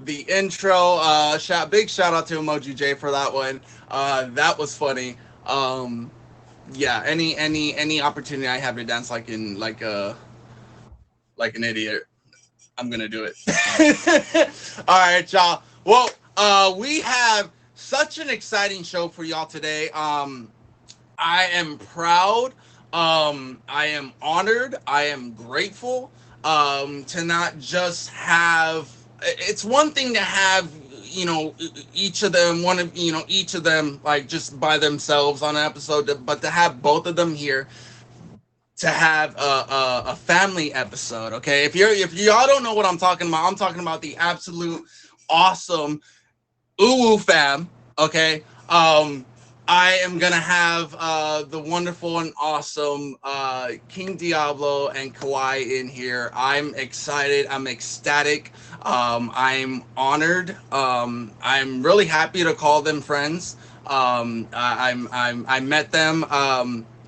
the intro. Big shout out to Emoji J for that one. That was funny. Um, yeah, any opportunity I have to dance like an idiot, I'm gonna do it. All right, y'all. Well, we have such an exciting show for y'all today. I am proud. I am honored. I am grateful to not just have. It's one thing to have, each of them, each of them like just by themselves on an episode, but to have both of them here, to have a family episode. Okay, if y'all don't know what I'm talking about, I'm talking about the absolute awesome Uwu fam. Okay. I am gonna have the wonderful and awesome King Diablo and Kawaii in here. I'm excited. I'm ecstatic. I'm honored. I'm really happy to call them friends. I met them.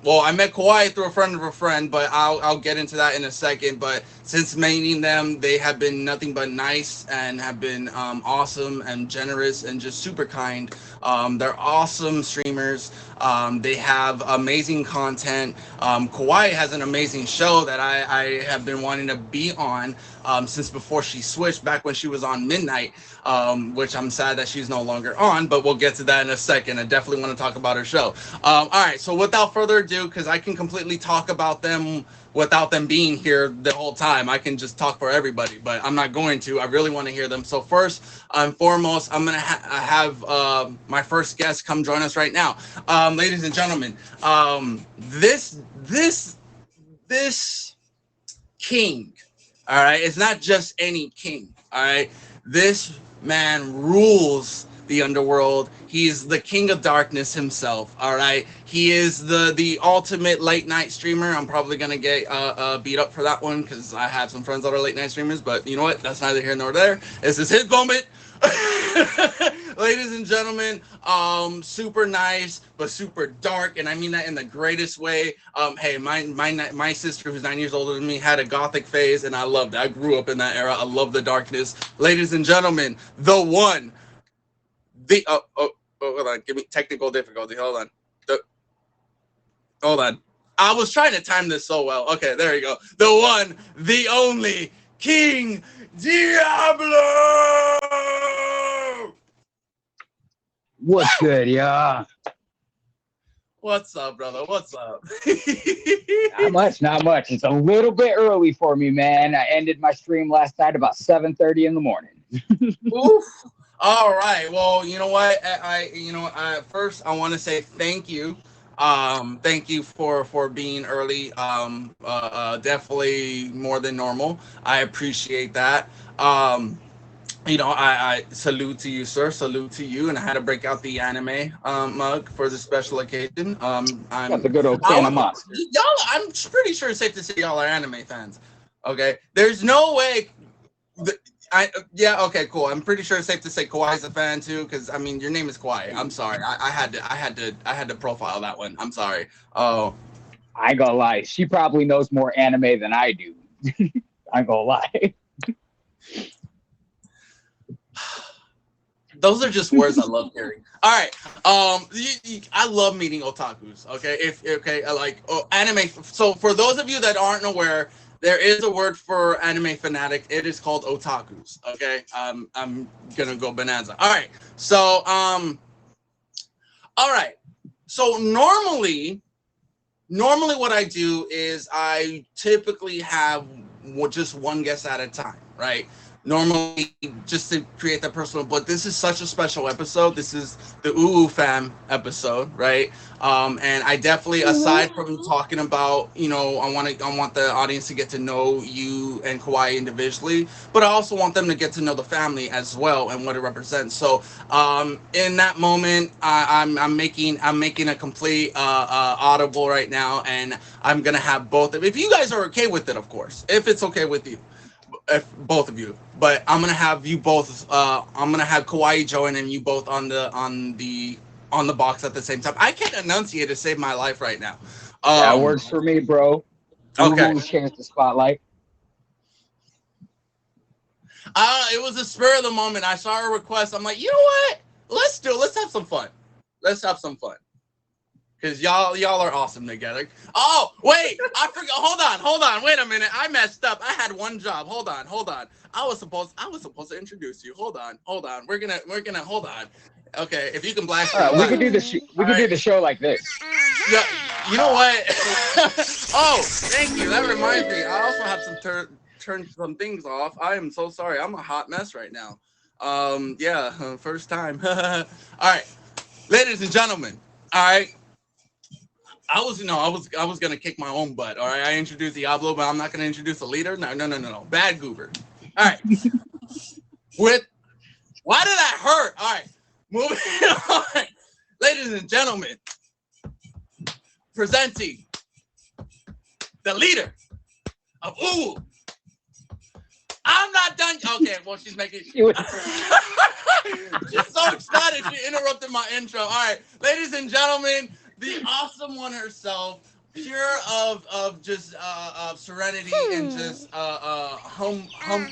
Well, I met Kawaii through a friend of a friend, but I'll get into that in a second. But since meeting them, they have been nothing but nice and have been awesome and generous and just super kind. They're awesome streamers. They have amazing content. Kawaii has an amazing show that I have been wanting to be on since before she switched, back when she was on Midnight, which I'm sad that she's no longer on, but we'll get to that in a second. I definitely want to talk about her show. All right, so without further ado, because I can completely talk about them without them being here the whole time. I can just talk for everybody, but I'm not going to. I really want to hear them. So first and foremost, I'm going to have my first guest come join us right now. Ladies and gentlemen, this king, all right, it's not just any king, all right? This man rules the underworld. He's the king of darkness himself, all right? He is the ultimate late night streamer. I'm probably gonna get beat up for that one because I have some friends that are late night streamers, but you know what? That's neither here nor there. This is his moment. Ladies and gentlemen, super nice but super dark, and I mean that in the greatest way. Hey, my sister, who's 9 years older than me, had a gothic phase, and I loved it. I grew up in that era. I love the darkness. Ladies and gentlemen, the one, the hold on, give me technical difficulty. Hold on. I was trying to time this so well. Okay, there you go. The one, the only King Diablo. What's good, yeah? What's up, brother? What's up? Not much, not much. It's a little bit early for me, man. I ended my stream last night about 7:30 in the morning. Oof. All right. Well, you know what? First I want to say thank you. Thank you for being early. Definitely more than normal. I appreciate that. I salute to you, sir. Salute to you. And I had to break out the anime mug for this special occasion. Got the good old can of monster. Y'all. I'm pretty sure it's safe to say y'all are anime fans. Okay. There's no way. Yeah, okay, cool. I'm pretty sure it's safe to say Kawhi's a fan too, because I mean your name is Kawhi. I'm sorry. I had to profile that one. I'm sorry. Oh, I ain't gonna lie. She probably knows more anime than I do. I ain't gonna lie. those are just words I love hearing. All right. I love meeting otakus. Okay. If okay, anime. So for those of you that aren't aware, there is a word for anime fanatic. It is called otakus. Okay. I'm gonna go bonanza. All right. So all right. So normally what I do is I typically have just one guest at a time, right? Normally just to create that personal, but this is such a special episode. This is the Uwu fam episode, right? And I definitely, aside from talking about, I want the audience to get to know you and Kawaii individually, but I also want them to get to know the family as well and what it represents. So in that moment, I'm making a complete audible right now, and I'm gonna have both of, if you guys are okay with it, of course, if it's okay with you, if both of you, but I'm gonna have you both. I'm gonna have Kawaii join and you both on the box at the same time. I can't enunciate to save my life right now. That Um, works for me, bro. okay. Woo shares the spotlight. It was a spur of the moment. I saw a request. I'm like, you know what? Let's have some fun. Let's have some fun. Cause y'all are awesome together. Oh wait, I forgot. Hold on. Wait a minute. I messed up. I had one job. Hold on. I was supposed to introduce you. Hold on. We're gonna hold on. Okay, if you can blast All me. right, we Blast. could do we All could do right. the show like this. Yeah. You know what? Oh, thank you. That reminds me. I also have some turn some things off. I am so sorry. I'm a hot mess right now. Yeah. First time. All right, ladies and gentlemen. All right. I was gonna kick my own butt. All right, I introduced Diablo, but I'm not gonna introduce a leader. No. Bad goober. All right, with why did I hurt? All right, moving on, ladies and gentlemen, presenting the leader of Ooh. I'm not done. Okay, well she's making. She was- She's so excited. She interrupted my intro. All right, ladies and gentlemen, the awesome one herself, pure of just of serenity and just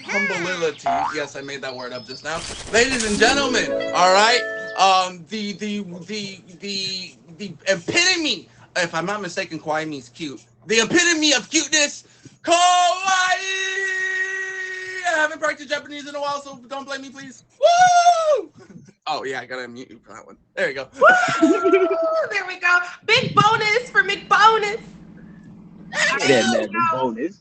humility. Yes, I made that word up just now. Ladies and gentlemen, all right. The epitome. If I'm not mistaken, kawaii means cute. The epitome of cuteness, kawaii. I haven't practiced Japanese in a while, so don't blame me, please. Woo! Oh yeah, I gotta mute you for that one. There you go. Woo! There we go. Big bonus for McBonus. Get in there, big bonus.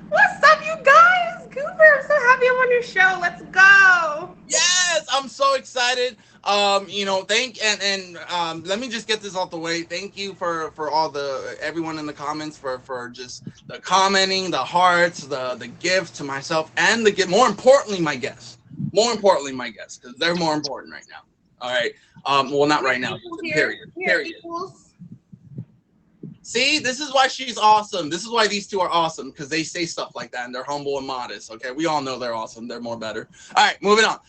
What's up, you guys? Goober, I'm so happy I'm on your show. Let's go. Yes, I'm so excited. Thank and let me just get this off the way. Thank you for all the everyone in the comments for just the commenting, the hearts, the gifts to myself, and the gift. More importantly, my guests. More importantly, my guests, because they're more important right now. All right. Well, not right now. Period. Period. See, this is why she's awesome. This is why these two are awesome because they say stuff like that and they're humble and modest. Okay, we all know they're awesome. They're more better. All right, moving on.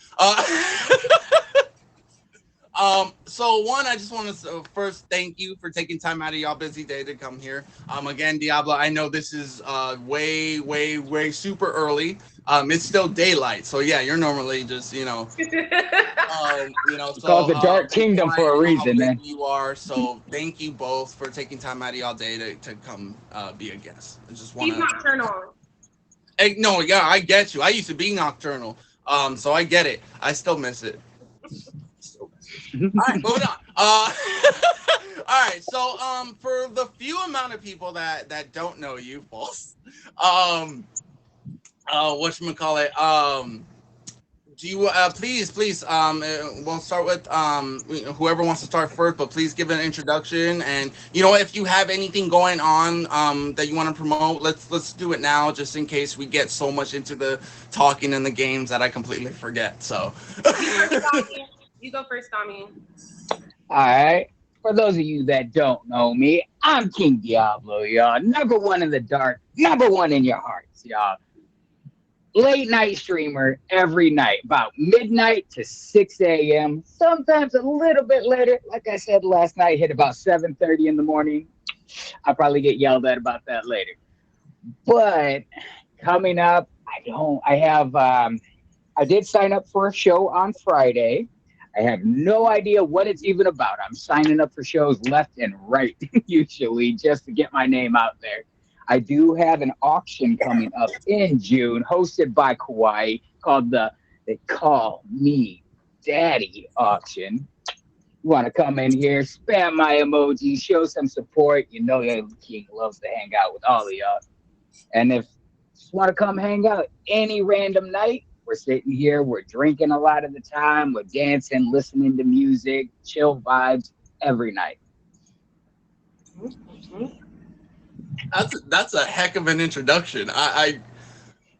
So one, I just want to first thank you for taking time out of y'all busy day to come here. Again, Diablo, I know this is way super early. It's still daylight, so yeah, you're normally just It's called the Dark Kingdom for a I know how reason, busy man. you are, so thank you both for taking time out of y'all day to come be a guest. I just want He's to. nocturnal. No, yeah, I get you. I used to be nocturnal, so I get it. I still miss it. All right, moving on. All right. So, for the few amount of people that don't know you, both, whatchamacallit, do you please we'll start with whoever wants to start first, but please give an introduction, and if you have anything going on that you want to promote, let's do it now, just in case we get so much into the talking and the games that I completely forget. So You go first, Tommy. All right. For those of you that don't know me, I'm King Diablo, y'all. Number one in the dark, number one in your hearts, y'all. Late night streamer every night, about midnight to 6 a.m. Sometimes a little bit later. Like I said last night, hit about 7:30 in the morning. I'll probably get yelled at about that later. But coming up, I did sign up for a show on Friday. I have no idea what it's even about. I'm signing up for shows left and right, usually, just to get my name out there. I do have an auction coming up in June, hosted by Kauai, called the They Call Me Daddy auction. You want to come in here, spam my emojis, show some support. You know the king loves to hang out with all of y'all. And if you just want to come hang out any random night, we're sitting here, we're drinking a lot of the time, we're dancing, listening to music, chill vibes every night. that's a heck of an introduction.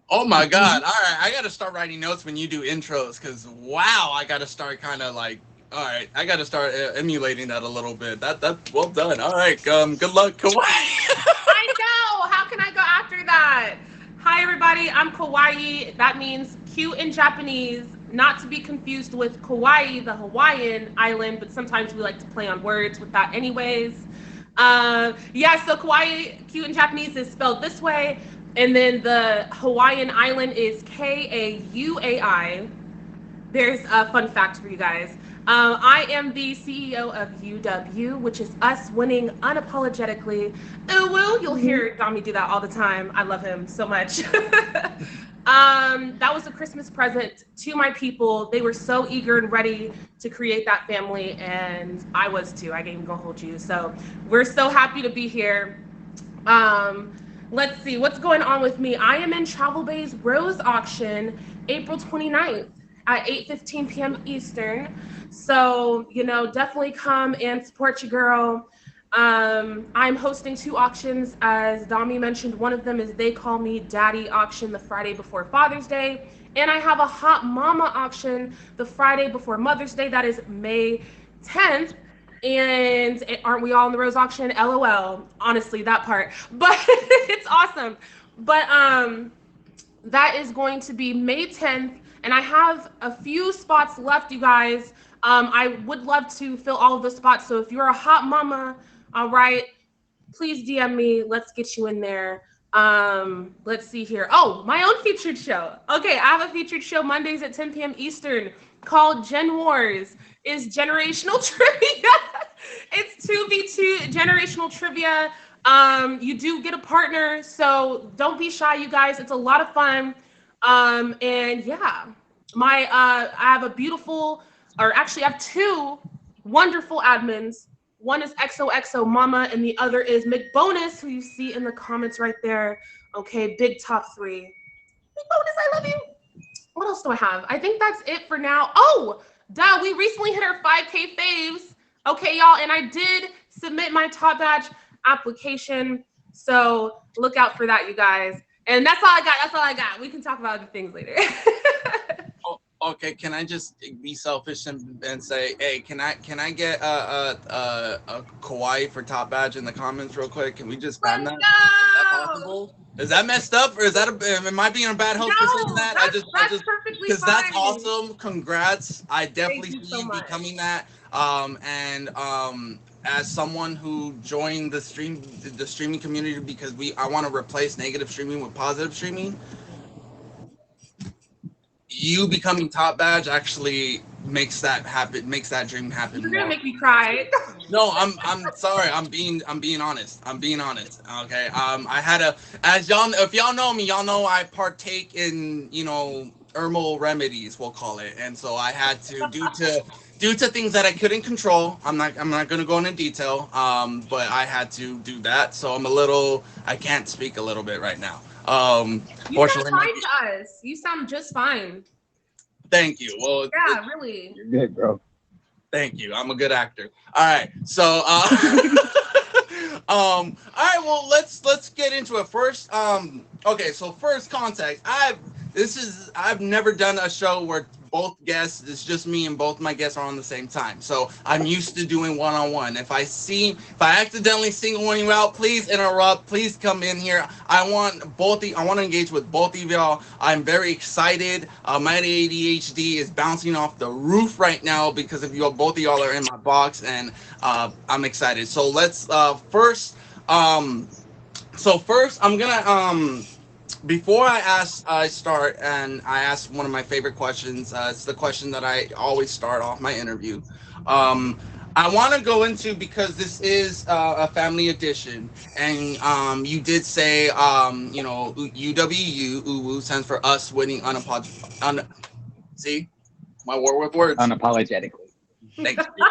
Oh my god! All right, I got to start writing notes when you do intros because wow, I got to start kind of like. All right, I got to start emulating that a little bit. That well done. All right, good luck, Kawhi. I know. How can I go after that? Hi, everybody. I'm Kawaii. That means cute in Japanese, not to be confused with Kauai, the Hawaiian island, but sometimes we like to play on words with that, anyways. Yeah, so Kawaii, cute in Japanese, is spelled this way. And then the Hawaiian island is Kauai. There's a fun fact for you guys. I am the CEO of UW, which is us winning unapologetically. Ooh, woo. You'll hear Dami do that all the time. I love him so much. That was a Christmas present to my people. They were so eager and ready to create that family, and I was too. I ain't even gonna hold you. So we're so happy to be here. Um, let's see what's going on with me. I am in Travel Bay's Rose Auction April 29th at 8:15 p.m. Eastern. So, definitely come and support your girl. I'm hosting two auctions, as Dami mentioned. One of them is They Call Me Daddy auction the Friday before Father's Day. And I have a Hot Mama auction the Friday before Mother's Day. That is May 10th. And aren't we all in the Rose auction? LOL. Honestly, that part. But it's awesome. But that is going to be May 10th, and I have a few spots left, you guys. I would love to fill all of the spots. So if you're a hot mama, all right, please DM me. Let's get you in there. Let's see here. Oh, my own featured show. Okay, I have a featured show Mondays at 10 p.m. Eastern called Gen Wars. Is generational trivia. It's 2v2 generational trivia. You do get a partner, so don't be shy, you guys. It's a lot of fun. And yeah, I have a beautiful, or actually, I have two wonderful admins. One is XOXO Mama, and the other is McBonus, who you see in the comments right there. Okay, big top three. McBonus, I love you. What else do I have? I think that's it for now. Oh, duh, we recently hit our 5K faves. Okay, y'all, and I did submit my top badge application. So look out for that, you guys. And that's all I got. That's all I got. We can talk about other things later. Okay, can I just be selfish and say, hey, can I get a Kauai for top badge in the comments real quick? Can we just spam Let's that? Is that go. possible? Is that messed up, or is that am I being a bad host for saying No, that? I that's just perfectly because that's fine. awesome. Congrats! I Thank definitely you see so you much. becoming that. And as someone who joined the streaming community because I want to replace negative streaming with positive streaming, you becoming top badge actually makes that happen, makes that dream happen You're gonna more. make me cry. No, I'm sorry. I'm being honest. I'm being honest. Okay. I had a as y'all if y'all know me, y'all know I partake in herbal remedies, we'll call it, and so I had to due to things that I couldn't control. I'm not gonna go into detail. But I had to do that, so I can't speak a little bit right now. You sound Fortunately, fine to us. You sound just fine. thank you. Well, Yeah, really. You're good, bro. thank you. I'm a good actor. All right. So, all right. Well, let's get into it first. Okay. So first context. I've never done a show where both guests, it's just me and both my guests are on the same time. So I'm used to doing one-on-one. If I accidentally single one you out, please interrupt. Please come in here. I want to engage with both of y'all. I'm very excited. My ADHD is bouncing off the roof right now because of you. Both of y'all are in my box, and I'm excited. So let's first. First, I'm gonna before I start, and I ask one of my favorite questions. It's the question that I always start off my interview. Um, I want to go into because this is a family edition, and you did say UWU UWU stands for us winning see my war with words. Unapologetically. Thank you.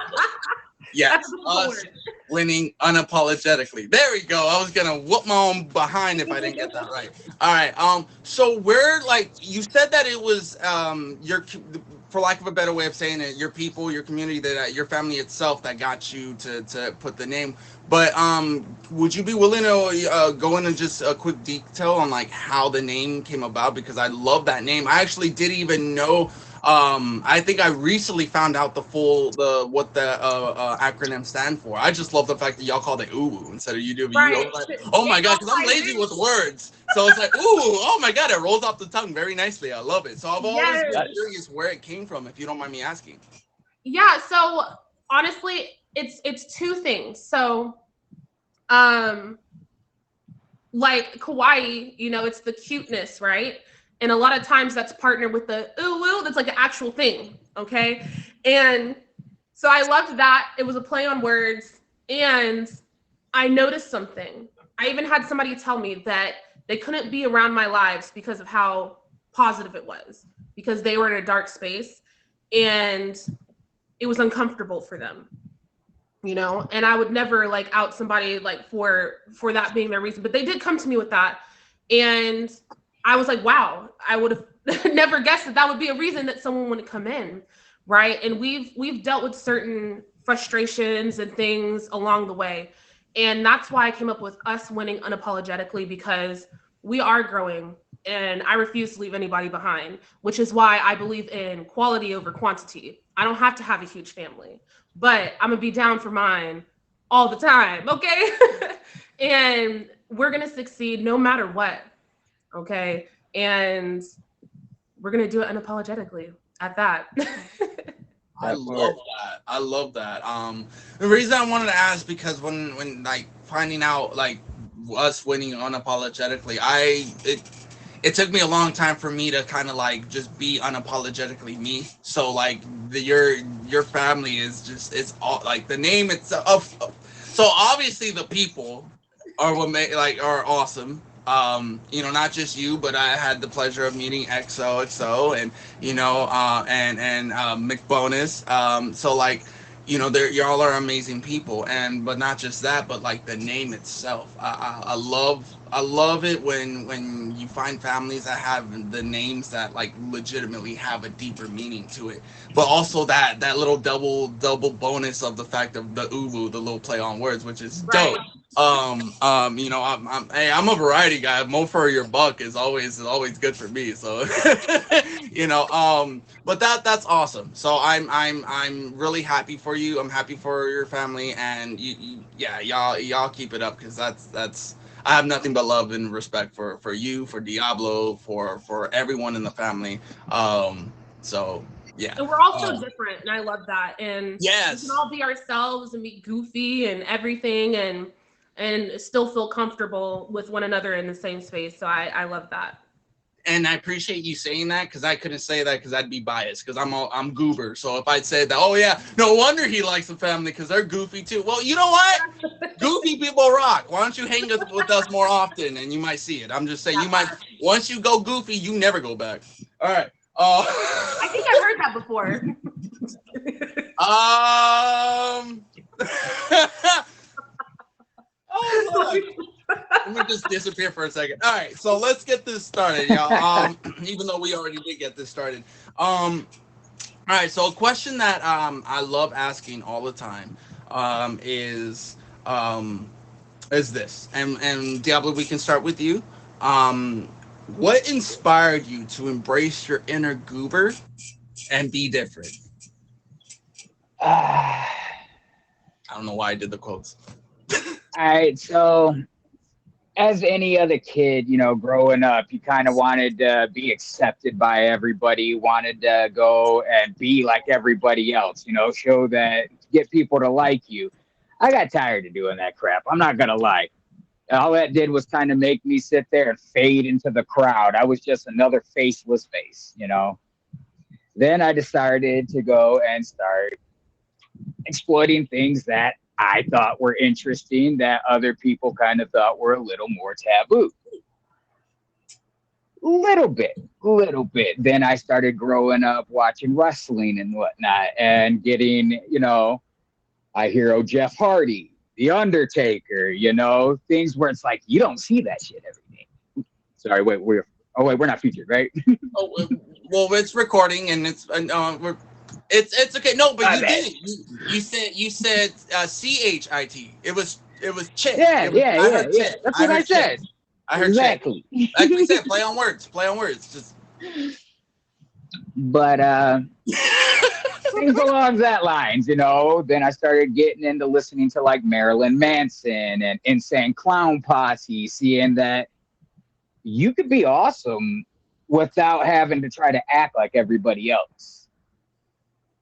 That's a Yes, difficult us word. winning unapologetically. There we go. I was gonna whoop my own behind if I didn't get that right. All right. So where like you said that it was for lack of a better way of saying it, your people, your community, your family itself that got you to put the name. But would you be willing to go into just a quick detail on like how the name came about? Because I love that name. I actually didn't even know. I think I recently found out what the acronym stand for. I just love the fact that y'all called it UWU instead of UWU. I Right. was like, oh my It god, goes because I'm by lazy with name. words. So it's like, ooh, oh my god, it rolls off the tongue very nicely. I love it. So I've always been Yes. Nice. curious where it came from, if you don't mind me asking. Yeah, so honestly, it's two things. So, um like kawaii, it's the cuteness, right? And a lot of times that's partnered with the ooh woo, that's like an actual thing, okay? And so I loved that. It was a play on words. And I noticed something. I even had somebody tell me that they couldn't be around my lives because of how positive it was, because they were in a dark space and it was uncomfortable for them, and I would never like out somebody like for that being their reason, but they did come to me with that. And I was like, wow, I would have never guessed that that would be a reason that someone would come in, right? And we've dealt with certain frustrations and things along the way, and that's why I came up with us winning unapologetically, because we are growing and I refuse to leave anybody behind, which is why I believe in quality over quantity. I don't have to have a huge family, but I'm gonna be down for mine all the time, okay? And we're gonna succeed no matter what, okay? And we're gonna do it unapologetically at that. I That part. love that. I love that. The reason I wanted to ask, because when like finding out like us winning unapologetically, it took me a long time for me to kind of like just be unapologetically me. So like your family is just, it's all like the name itself. So obviously the people are what make like are awesome. Not just you, but I had the pleasure of meeting XOXO and McBonus. So like, y'all are amazing people, and but not just that, but like the name itself. I love it when you find families that have the names that like legitimately have a deeper meaning to it, but also that little double bonus of the fact of the uwu, the little play on words, which is dope. Right. I'm a variety guy. More for your buck is always good for me. So, but that's awesome. So I'm really happy for you. I'm happy for your family, and yeah, y'all keep it up, because that's I have nothing but love and respect for you, for Diablo, for everyone in the family. So yeah. And we're all so Uh, different, and I love that. And we can yes. all be ourselves and be goofy and everything, and still feel comfortable with one another in the same space. So I love that. And I appreciate you saying that, because I couldn't say that because I'd be biased, because I'm goober. So if I'd said that, oh yeah, no wonder he likes the family because they're goofy too. Well, you know what? Goofy people rock. Why don't you hang with us more often, and you might see it. I'm just saying, you That might, part. once you go goofy, you never go back. All right. I think I've heard that before. Um. Oh look. Let me just disappear for a second. All right, so let's get this started, y'all. Even though we already did get this started. All right, so a question that I love asking all the time um is this, and Diablo, we can start with you. Um, what inspired you to embrace your inner goober and be different? All I don't know why I did the quotes. right, so as any other kid, growing up, you kind of wanted to be accepted by everybody, you wanted to go and be like everybody else, show that, get people to like you. I got tired of doing that crap. I'm not going to lie. All that did was kind of make me sit there and fade into the crowd. I was just another faceless face. Then I decided to go and start exploiting things that I thought were interesting that other people kind of thought were a little more taboo. Little bit. Then I started growing up watching wrestling and whatnot and getting, I hero Jeff Hardy, The Undertaker, things where it's like, you don't see that shit every day. Sorry, wait, we're not featured, right? Oh, well, it's recording, and it's okay. No, but My you bad. did it. You said CHIT. It was chit. Yeah, yeah, I yeah, heard yeah. chit. That's I what I heard chit. said. I heard chit. Exactly. Like we said, play on words. Play on words. Just But things along that lines. Then I started getting into listening to like Marilyn Manson and Insane Clown Posse, seeing that you could be awesome without having to try to act like everybody else.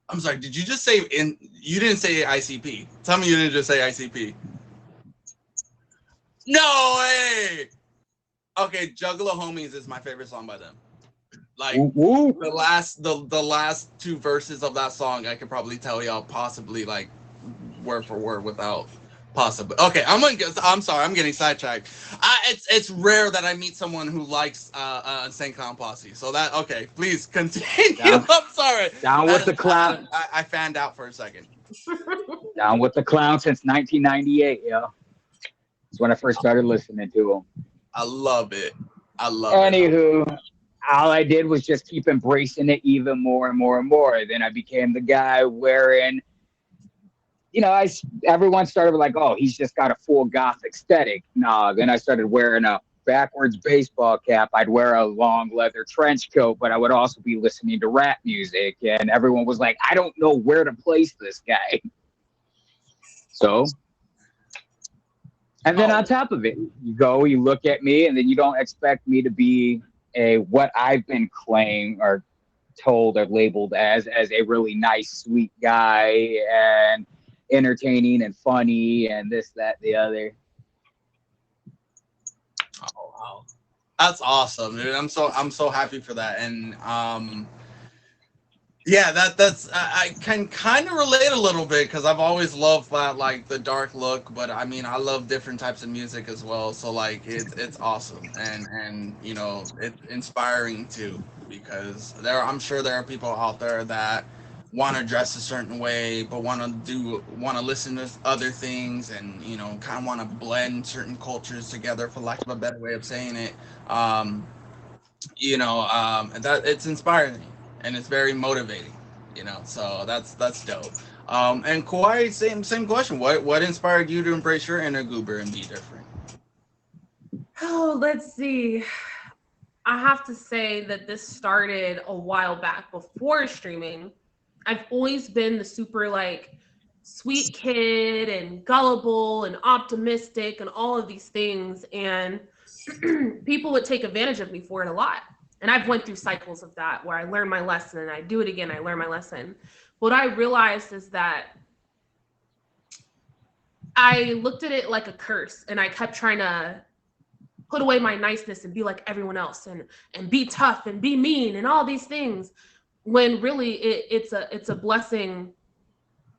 I'm sorry. Did you just say in? You didn't say ICP. Tell me you didn't just say ICP. No way. Okay, Juggalo Homies is my favorite song by them. Like Woo woo. the last two verses of that song, I could probably tell y'all possibly like word for word without possibly. Okay, I'm sorry, I'm getting sidetracked. It's rare that I meet someone who likes Insane Clown Posse. So that okay, please continue. Down, I'm sorry. down with That the clown. I fanned out for a second. Down with the clown since 1998. Yo, it's when I first started listening to him. I love it. I love it. Anywho, all I did was just keep embracing it even more and more and more. Then I became the guy wearing, I everyone started like, oh, he's just got a full goth aesthetic. Nah, then I started wearing a backwards baseball cap. I'd wear a long leather trench coat, but I would also be listening to rap music. And everyone was like, I don't know where to place this guy. So, and then Oh, on top of it, you look at me, and then you don't expect me to be a what I've been claimed or told or labeled as a really nice, sweet guy and entertaining and funny and this, that, the other. oh wow. That's awesome, dude. I'm so happy for that. And yeah, that's I can kind of relate a little bit because I've always loved that like the dark look, but I mean I love different types of music as well. So like it's awesome and it's inspiring too because I'm sure there are people out there that want to dress a certain way but want to listen to other things and kind of want to blend certain cultures together for lack of a better way of saying it. Um, and that it's inspiring and it's very motivating, so that's dope. And Kawhi, same question. What inspired you to embrace your inner goober and be different? Oh, let's see. I have to say that this started a while back before streaming. I've always been the super like sweet kid and gullible and optimistic and all of these things, and people would take advantage of me for it a lot. And I've went through cycles of that where I learn my lesson and I do it again, I learn my lesson. What I realized is that I looked at it like a curse and I kept trying to put away my niceness and be like everyone else and be tough and be mean and all these things when really it's a blessing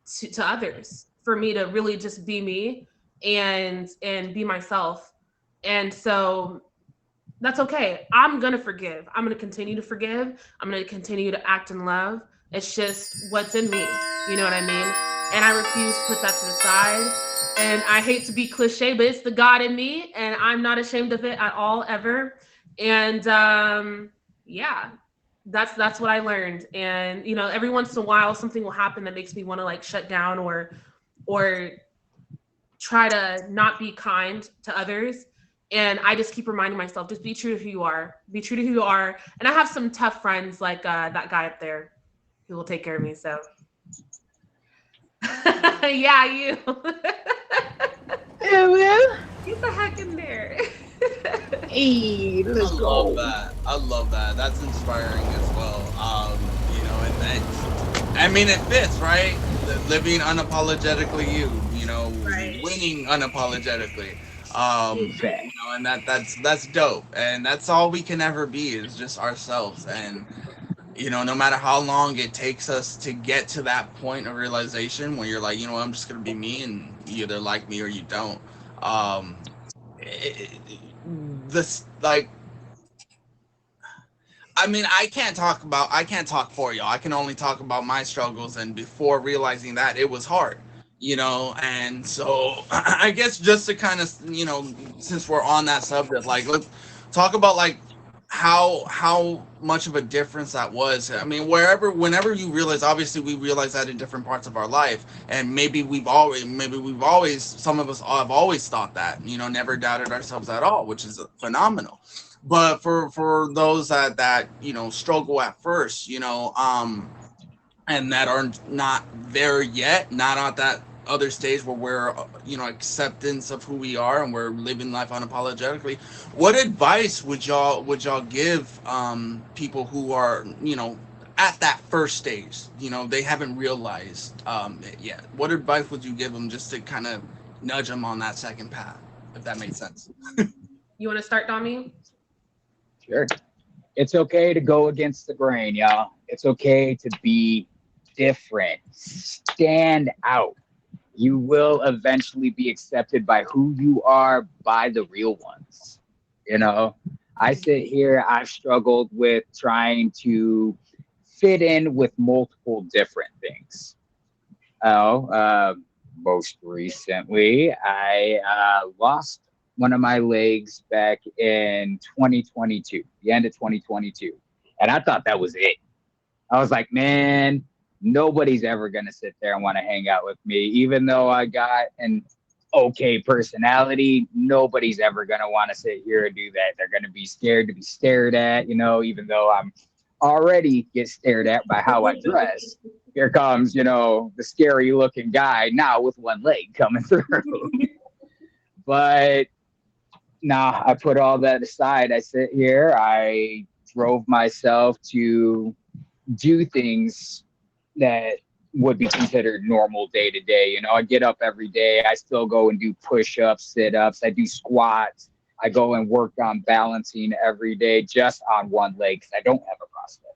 to others for me to really just be me and be myself. And so that's okay. I'm gonna forgive. I'm gonna continue to forgive. I'm gonna continue to act in love. It's just what's in me. You know what I mean? And I refuse to put that to the side. And I hate to be cliche, but it's the God in me, and I'm not ashamed of it at all, ever. And yeah, that's what I learned. And every once in a while, something will happen that makes me want to like shut down or try to not be kind to others. And I just keep reminding myself, just be true to who you are. Be true to who you are. And I have some tough friends like that guy up there who will take care of me. So yeah, you. Yeah, man. Get the heck in there. Hey, I let's love go. that. I love that. That's inspiring as well. And I mean it fits, right? Living unapologetically Right. winning unapologetically. Big fact. And that's dope. And that's all we can ever be is just ourselves. And no matter how long it takes us to get to that point of realization when you're like, I'm just gonna be me, and you either like me or you don't. Um, it, it, this like I mean, I can't talk for y'all. I can only talk about my struggles, and before realizing that it was hard, and so I guess just to kind of, since we're on that subject, like let's talk about like how much of a difference that was. I mean, whenever you realize, obviously we realize that in different parts of our life, and maybe we've always some of us have always thought that, never doubted ourselves at all, which is phenomenal. But for those that struggle at first, and that are not there yet, not at that other stage where we're acceptance of who we are and we're living life unapologetically, what advice would y'all give people who are at that first stage, they haven't realized it yet? What advice would you give them just to kind of nudge them on that second path, if that makes sense? You want to start, Dami? Sure. It's okay to go against the grain, y'all. It's okay to be different. Stand out. You will eventually be accepted by who you are by the real ones. You know, I sit here, I've struggled with trying to fit in with multiple different things. Oh, most recently, I lost one of my legs back in 2022, the end of 2022. And I thought that was it. I was like, man, nobody's ever going to sit there and want to hang out with me. Even though I got an okay personality, nobody's ever going to want to sit here and do that. They're going to be scared to be stared at, even though I'm already get stared at by how I dress. Here comes, the scary looking guy now with one leg coming through. But nah, I put all that aside. I sit here, I drove myself to do things that would be considered normal day to day. I get up every day. I still go and do push ups, sit ups. I do squats. I go and work on balancing every day just on one leg because I don't have a prosthetic.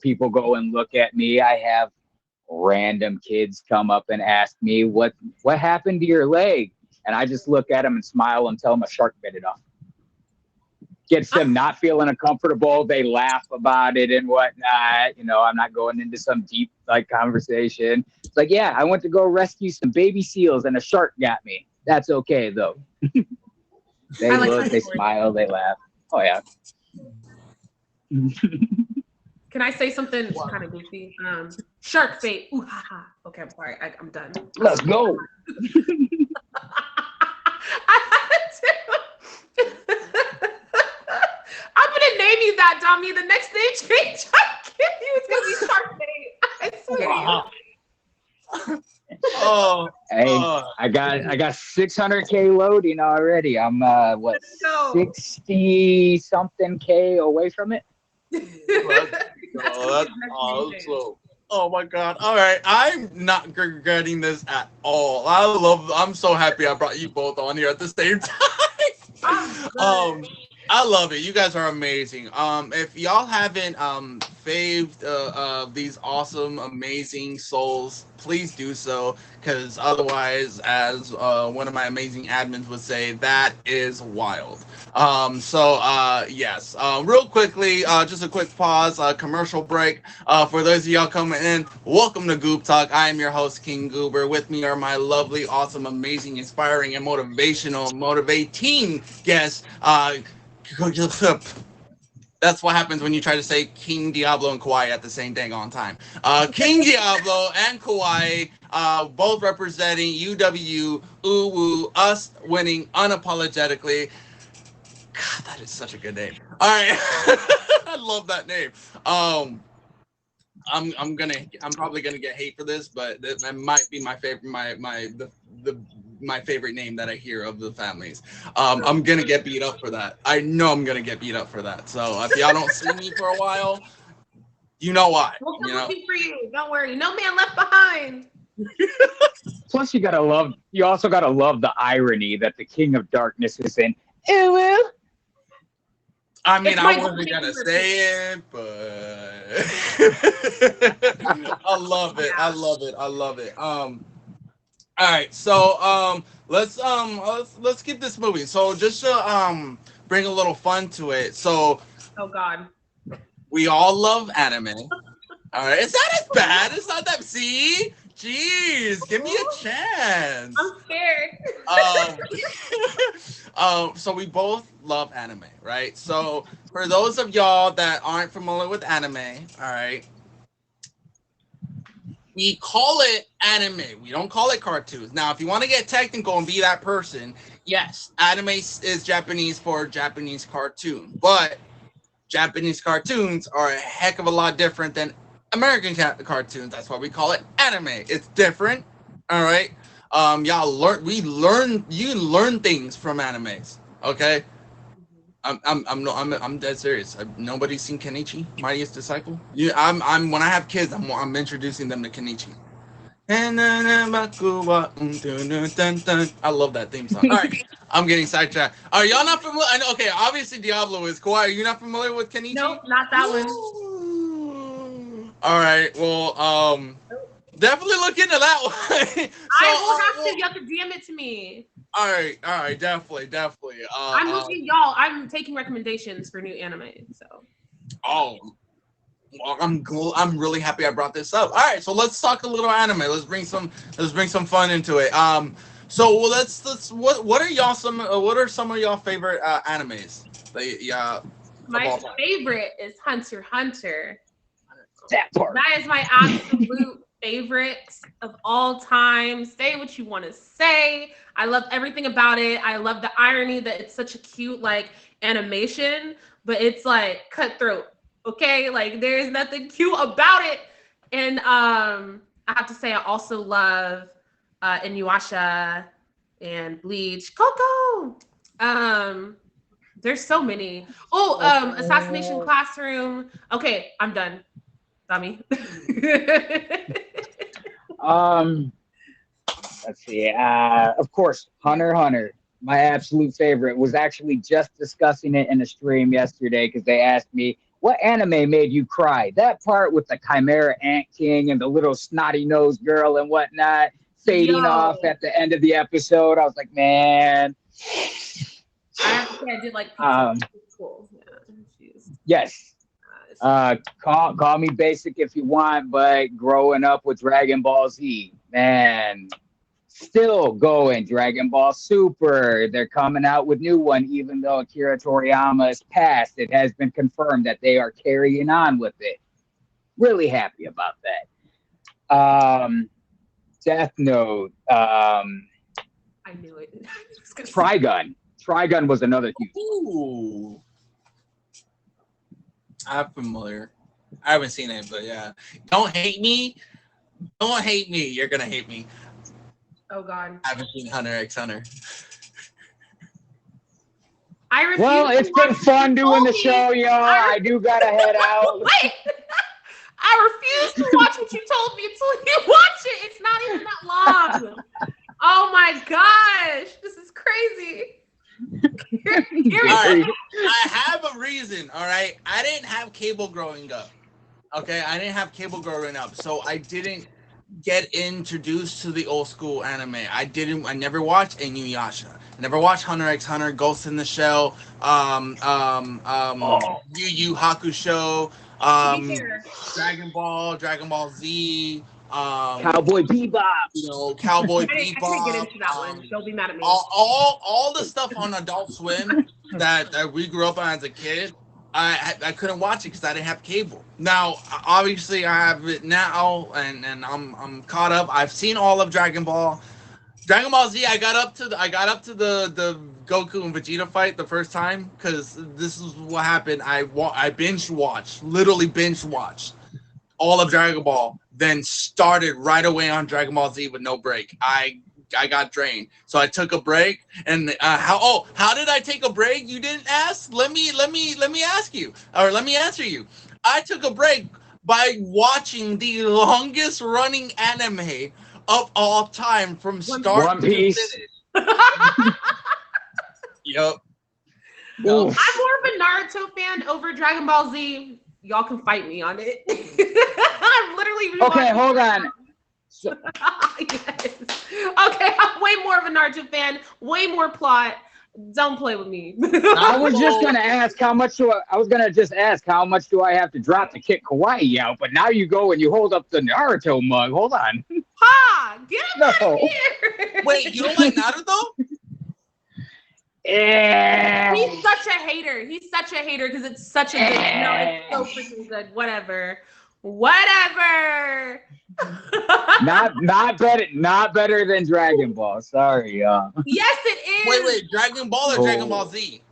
People go and look at me. I have random kids come up and ask me, what happened to your leg? And I just look at them and smile and tell them a shark bit it off. Gets them not feeling uncomfortable. They laugh about it and whatnot. I'm not going into some deep conversation. It's like, yeah, I went to go rescue some baby seals and a shark got me. That's okay though. They look, they smile, they laugh. Oh yeah. Can I say something kind of goofy? Shark bait. Ooh, ha, ha. Okay, I'm sorry. I'm done. Let's go. I'm gonna name you that, Dommy. The next name change I give you is gonna be Shark Bait. I swear to you. Oh, hey, I got 600K loading already. I'm 60 something K away from it. Oh my god. All right. I'm not regretting this at all. I'm so happy I brought you both on here at the same time. I love it. You guys are amazing. If y'all haven't faved these awesome, amazing souls, please do so. Because otherwise, as one of my amazing admins would say, that is wild. Yes. Real quickly, just a quick pause, commercial break. For those of y'all coming in, welcome to GoobTalk. I am your host, King Goober. With me are my lovely, awesome, amazing, inspiring, and motivating guests. That's what happens when you try to say King Diablo and Kawaii at the same dang on time. King Diablo and Kawaii, both representing UW, Uwu, us winning unapologetically. God, that is such a good name. All right, I love that name. I'm probably gonna get hate for this, but that might be my favorite my favorite name that I hear of the families. I'm gonna get beat up for that. I know I'm gonna get beat up for that. So if y'all don't see me for a while, you know why. We'll come looking for you. Don't worry. No man left behind. Plus, you also gotta love the irony that the King of Darkness is in. Ew. I mean, I wasn't gonna say it, but I love it. I love it. I love it. All right, so let's keep this moving. So just to bring a little fun to it. So oh god, we all love anime. All right, it's not as bad. It's not that. See, jeez, give me a chance. I'm scared. So we both love anime, right? So for those of y'all that aren't familiar with anime, all right, we call it anime. We don't call it cartoons. Now, if you want to get technical and be that person, yes, anime is Japanese for Japanese cartoon, but Japanese cartoons are a heck of a lot different than American cartoons. That's why we call it anime. It's different, all right. You learn things from animes. Okay, I'm dead serious. Nobody's seen Kenichi, Mightiest Disciple. When I have kids, I'm introducing them to Kenichi. I love that theme song. All right, I'm getting sidetracked. Are y'all not familiar? I know. Okay, obviously Diablo is Kawhi. Are you not familiar with Nope, Kenichi? not that one. All right. Well, definitely look into that one. So, I will have to. well, You have to DM it to me. all right, definitely. I'm looking, y'all. I'm taking recommendations for new anime. So Oh, well, I'm really happy I brought this up. All right, so let's talk a little anime. Let's bring some fun into it. So well, let's what are some of y'all favorite animes? Yeah, of my all time. favorite is Hunter x Hunter. That part. That is my absolute favorite of all time. Say what you want to say. I love everything about it. I love the irony that it's such a cute like animation, but it's like cutthroat. Okay, like there's nothing cute about it. And I have to say I also love Inuyasha and Bleach. Coco. Um, there's so many. Oh, Assassination Classroom. Okay, I'm done. Dummy. Um, let's see. Of course, Hunter x Hunter, my absolute favorite. Was actually just discussing it in a stream yesterday because they asked me what anime made you cry. That part with the Chimera Ant King and the little snotty nosed girl and whatnot fading off Yo, at the end of the episode. I was like, man. I have to say I did like Pizza. Um, It's cool. Yeah, she's yes. it's fun. Call me basic if you want, but growing up with Dragon Ball Z, man, still going. Dragon Ball Super, they're coming out with new one, even though Akira Toriyama is passed. It has been confirmed that they are carrying on with it. Really happy about that. Death Note, I knew it. I was gonna say Trigun. Trigun was another huge. Ooh, I'm familiar. I haven't seen it, but yeah. Don't hate me. Don't hate me. You're gonna hate me. oh god. I haven't seen Hunter x Hunter. I refuse Well, to it's watch been what fun you doing told the me. show, y'all. I do gotta head out. Wait. I refuse to watch what you told me until you watch it. It's not even that long. Oh my gosh. This is crazy. You're All right, Very- I have a reason. All right, I didn't have cable growing up. Okay, I didn't have cable growing up, so I didn't get introduced to the old school anime. I never watched Inuyasha. I never watched Hunter x Hunter, Ghost in the Shell, oh, Yu Yu Hakusho, to be um, fair. Dragon Ball Z, Cowboy Bebop. Cowboy I can't get Bebop, into that one. Don't be mad at me. all the stuff on Adult Swim that we grew up on as a kid. I couldn't watch it because I didn't have cable. Now, obviously, I have it now, and I'm caught up. I've seen all of Dragon Ball. Dragon Ball Z. I got up to the Goku and Vegeta fight the first time because this is what happened. I binge watched, literally binge watched all of Dragon Ball, then started right away on Dragon Ball Z with no break. I got drained, so I took a break. And how did I take a break? You didn't ask. Let me ask you, or let me answer you. I took a break by watching the longest running anime of all time from One start One to Piece. finish. Yep. I'm Yep. more of a Naruto fan over Dragon Ball Z. Y'all can fight me on it. I'm literally Okay, rewatching. hold on. So, Yes. Okay, I'm way more of a Naruto fan. Way more plot. Don't play with me. I was just gonna ask how much do I was gonna just ask how much do I have to drop to kick Kawaii out, but now you go and you hold up the Naruto mug. Hold on. Ha! Get him out of No. here! Wait, you don't like Naruto? Yeah. He's such a hater. He's such a hater because it's such a good. No, it's so freaking good. Whatever. Whatever. Not better than Dragon Ball. Sorry, y'all. Yes, it is. Wait, Dragon Ball or Dragon Ball Z?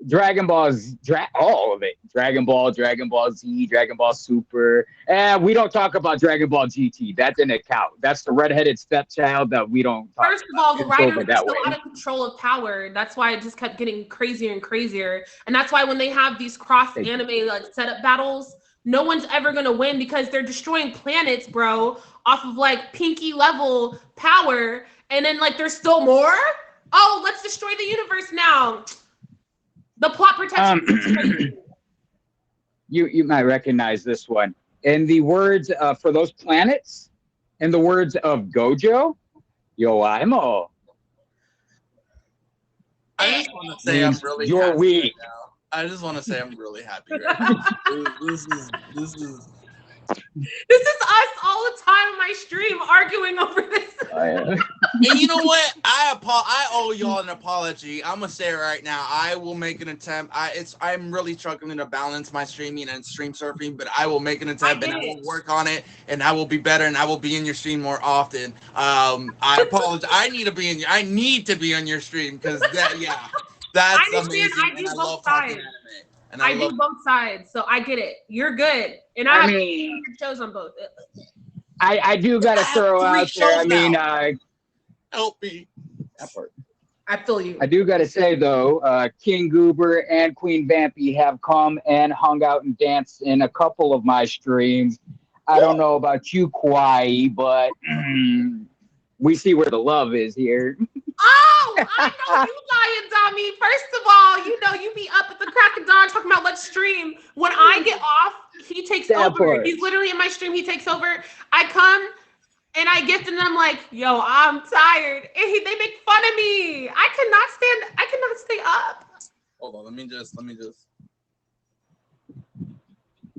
Dragon Ball's all of it. Dragon Ball Z, Dragon Ball Super. And we don't talk about Dragon Ball GT. That didn't count. That's the redheaded stepchild that we don't talk First of about. all, the It's writers over are that so way. out of control of power. That's why it just kept getting crazier and crazier. And that's why when they have these cross anime like setup battles no one's ever gonna win because they're destroying planets, bro, off of like pinky level power, and then like there's still more. Oh, let's destroy the universe now. The plot protection is Um, crazy. you might recognize this one. In the words for those planets, in the words of Gojo, yo imo I just want to say I'm means really you're happy right weak. now. I just want to say I'm really happy right now. This is This is us all the time on my stream arguing over this. Uh, And you know what? I owe y'all an apology. I'm gonna say it right now. I will make an attempt. I'm really struggling to balance my streaming and stream surfing, but I will make an I attempt and get I it. will work on it and I will be better and I will be in your stream more often. I apologize. I need to be on your stream because I that's understand. amazing I and do I both love talking sides. anime. And I I love do both sides, so I get it. You're good, and I I have mean, shows on both. I do got I to have throw three out there. I shows mean, now. Help me. that part. I feel you. I do got to say though, King Goober and Queen Vampy have come and hung out and danced in a couple of my streams. I don't know about you, Kwai, but we see where the love is here. Oh, I know you lying, Tommy. First of all, you know you be up at the crack of dawn talking about let's stream. When I get off, he takes That over. part. He's literally in my stream. He takes over. I come and I gift and I'm like, yo, I'm tired. And they make fun of me. I cannot stay up. Hold on, let me just.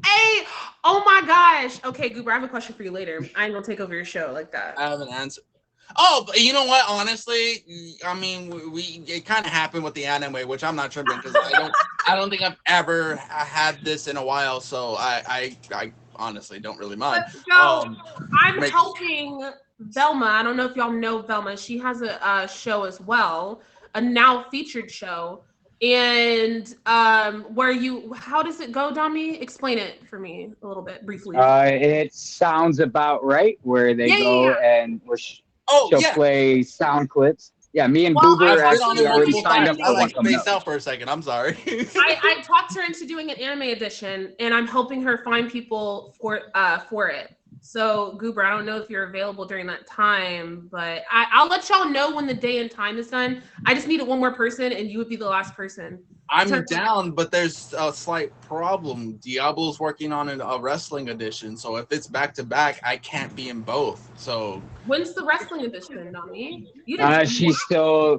Hey, oh my gosh. Okay, Goober, I have a question for you later. I ain't gonna take over your show like that. I have an answer. Oh, but you know what? Honestly, I mean, we it kind of happened with the anime, which I'm not tripping because I don't think I've ever had this in a while. So I honestly don't really mind. But yo, I'm Make helping Velma. I don't know if y'all know Velma. She has a, show as well, a now featured show. And where you, how does it go, Dami? Explain it for me a little bit briefly. It sounds about right where they Yeah, yeah, go yeah. and oh she'll yeah, play sound clips. Yeah, me and Well, I Goober I've been talked to on her actually it into already multiple doing an signed times. up I for anime one like coming spaced up. edition. out for a second. I'm sorry. I talked her into doing an anime edition, and I'm helping her find people for it. So Goober, I don't know if you're available during that time, but I'll let y'all know when the day and time is done. I just needed one more person, and you would be the last person. I'm down, but there's a slight problem. Diablo's working on a wrestling edition, so if it's back to back, I can't be in both. So When's the wrestling edition, Nami? You didn't tell me.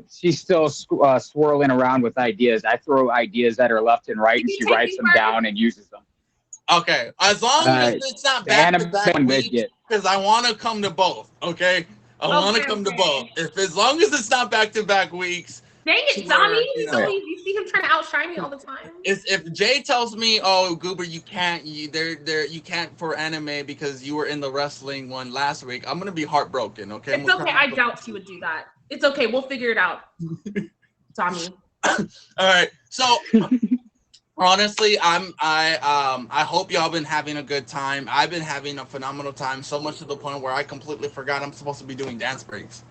She's still swirling around with ideas. I throw ideas at her left and right, Did and you she take writes me them first? down and uses them. okay, as long as Uh, it's not the back to anime back one did weeks, get. because I want to come to both. Okay, I want to Okay, come to both. okay. If as long as it's not back to back weeks, Dang to it, Dami. where He's Oh, yeah. always, you see him trying to outshine me all the time. is if Jay tells me, "Oh, Goober, you can't, you can't for anime because you were in the wrestling one last week," I'm gonna be heartbroken. Okay, I'm It's gonna okay. cry. I doubt she would do that. It's okay. We'll figure it out, Tommy. All right, so honestly, I hope y'all been having a good time. I've been having a phenomenal time, so much to the point where I completely forgot I'm supposed to be doing dance breaks.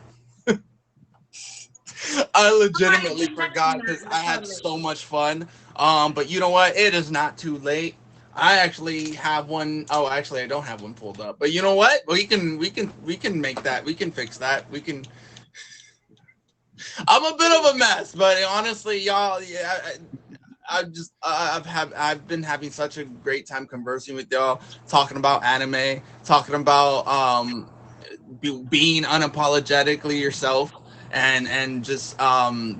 I legitimately forgot because I had so much fun. But you know what? It is not too late. I actually have one. Oh, actually, I don't have one pulled up. But you know what? We can make that. We can fix that. We can. I'm a bit of a mess, but honestly, y'all, yeah, I've been having such a great time conversing with y'all, talking about anime, talking about being unapologetically yourself, and just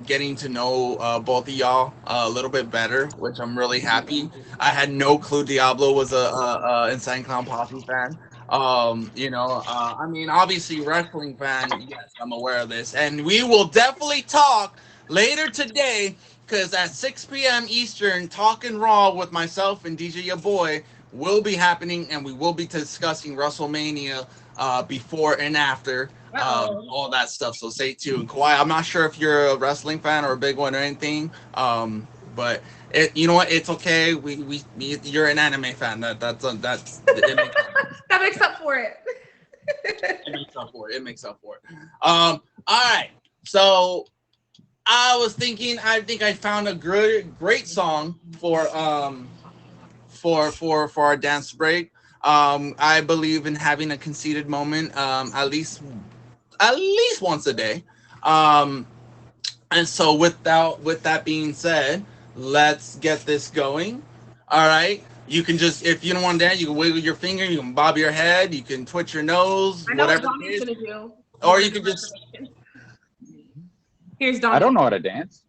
getting to know both of y'all a little bit better, which I'm really happy. I had no clue Diablo was a Insane Clown Posse fan. I mean, obviously wrestling fan. Yes, I'm aware of this, and we will definitely talk later today. Because at 6 p.m. Eastern, Talking Raw with myself and DJ Your Boy will be happening, and we will be discussing WrestleMania before and after Uh-oh. all that stuff. So stay tuned. Kawhi, I'm not sure if you're a wrestling fan or a big one or anything, but you know what? It's okay. You're an anime fan. That's it makes That makes up for it. it makes up for it. It makes up for it. All right. So I was thinking. I think I found a great song for our dance break. I believe in having a conceited moment at least once a day. Um, and so with that being said, let's get this going. All right. You can just if you don't want to dance, you can wiggle your finger, you can bob your head, you can twitch your nose, I know what whatever it Donnie's is, gonna do. You or want to you know can just my information? Here's I don't Donnie. know how to dance.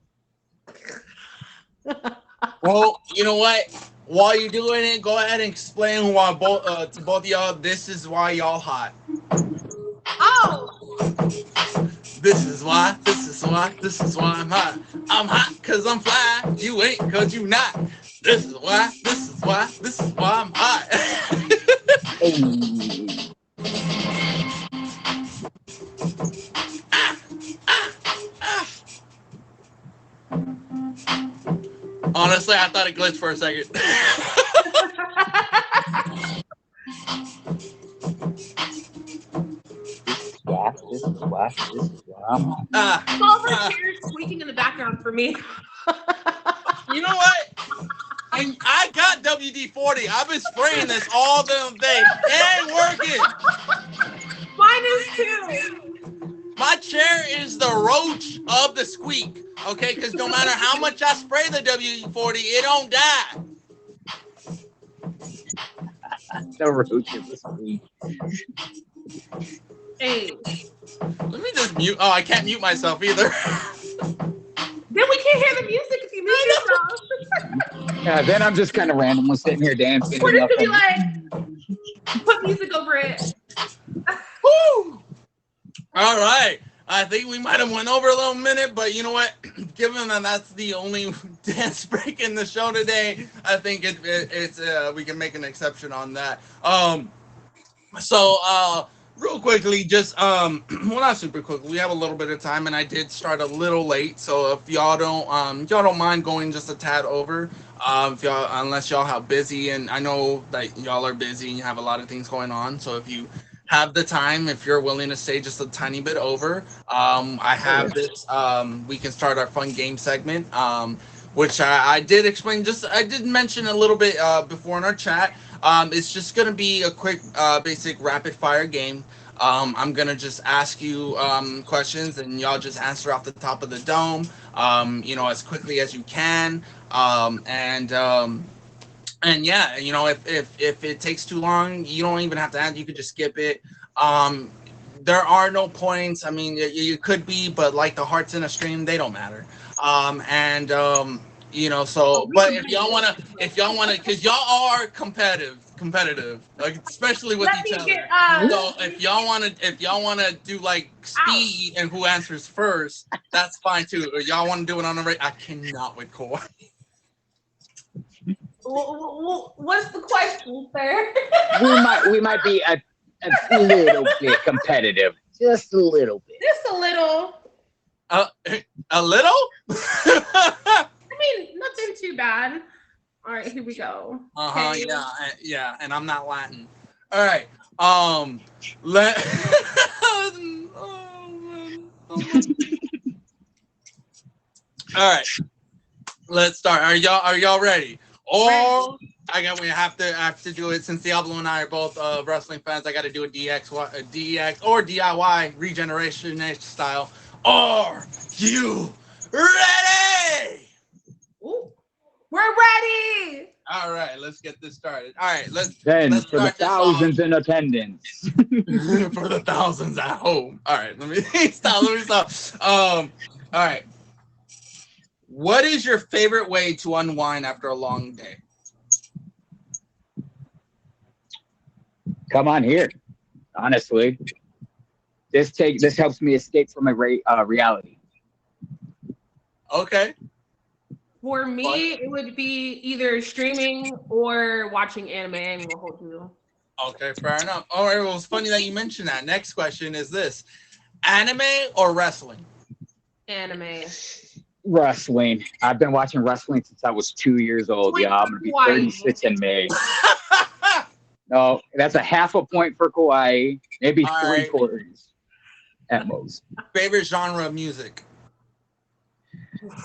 well, you know what? While you're doing it, go ahead and explain why both to both of y'all. This is why y'all hot. Oh, This is why. This is why. This is why I'm hot. I'm hot cause I'm fly. You ain't cause you not. This is why. This is why. This is why I'm hot. Hey, Honestly, I thought it glitched for a second. this is why. This is why. This is why I'm hot. Ah, Oliver ah. chair squeaking in the background for me. You know what? And I got WD-40. I've been spraying this all damn day. It ain't working. Mine is too. My chair is the roach of the squeak. Okay, because no matter how much I spray the WD-40, it don't die. The roach is a squeak. Hey, Let me just mute. Oh, I can't mute myself either. then we can't hear the music if you mute yourself. Yeah, then I'm just kind of randomly sitting here dancing We're to just gonna be nothing. like, put music over it. Woo! All right. I think we might have went over a little minute, but you know what? Given that that's the only dance break in the show today, I think it's we can make an exception on that. So real quickly, just well, not super quickly. We have a little bit of time, and I did start a little late. So if y'all don't mind going just a tad over, if y'all unless y'all have busy, and I know that y'all are busy and you have a lot of things going on. So if you have the time, if you're willing to stay just a tiny bit over, I have this. We can start our fun game segment. Which I did explain. Just I did mention a little bit before in our chat. It's just gonna be a quick, basic rapid fire game. I'm gonna just ask you questions, and y'all just answer off the top of the dome. As quickly as you can. And yeah, if it takes too long, you don't even have to answer. You could just skip it. Um, there are no points. I mean, you could be, but like the hearts in a stream, they don't matter. And Oh, so, we but competitive. if y'all wanna, because y'all are competitive, like especially with Let each me other. get So if y'all wanna do like out. speed and who answers first, that's fine too. Or y'all wanna do it on the rate? I cannot with Core. What's the question, sir? We might be a little bit competitive, just a little bit. Just a little. Uh, a little? I mean, nothing too bad. All right, here we go. Uh-huh, Okay. yeah, and I'm not Latin. All right. Let oh, man. Oh, man. All right. Let's start. Are y'all ready? Or we have to do it since Diablo and I are both wrestling fans. I got to do a DX or DIY regeneration style. Are you ready? Ooh, we're ready. All right, let's get this started. All right, Then, let's for the start this off thousands in attendance, for the thousands at home. All right, let me stop. Let me stop. All right. What is your favorite way to unwind after a long day? come on here. Honestly, this helps me escape from reality. Okay. For me, it would be either streaming or watching anime. I ain't gonna hold you. Okay, fair enough. All right, well, it's funny that you mentioned that. Next question is this: anime or wrestling? Anime. Wrestling. I've been watching wrestling since I was 2 years old. Point Yeah, I'm for gonna be Hawaii. 36 in May. No, that's a half a point for Kauai, maybe All three right. quarters at most. Favorite genre of music?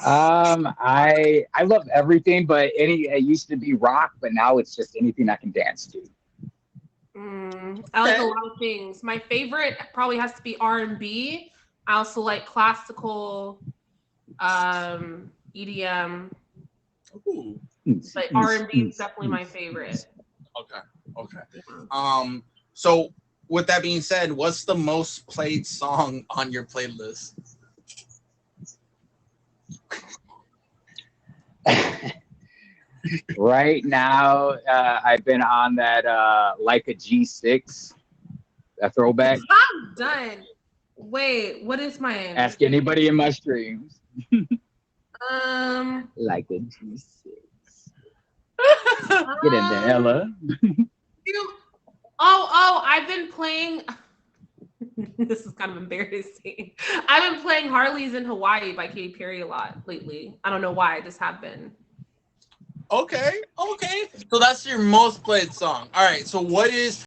I love everything, but it used to be rock, but now it's just anything I can dance to. I like a Okay. lot of things. My favorite probably has to be R&B. I also like classical, EDM, Ooh. but R&B is definitely my favorite. Okay. Okay. Yeah. So with that being said, what's the most played song on your playlist? Right now, I've been on that like a G6, a throwback. I'm done. Wait, what is mine? Ask anybody in my streams. Um, Like a G6. Get in there, um, Ella. you, oh, I've been playing. This is kind of embarrassing. I've been playing Harley's in Hawaii by Katy Perry a lot lately. I don't know why, I just have been. Okay. Okay. So that's your most played song. All right. So what is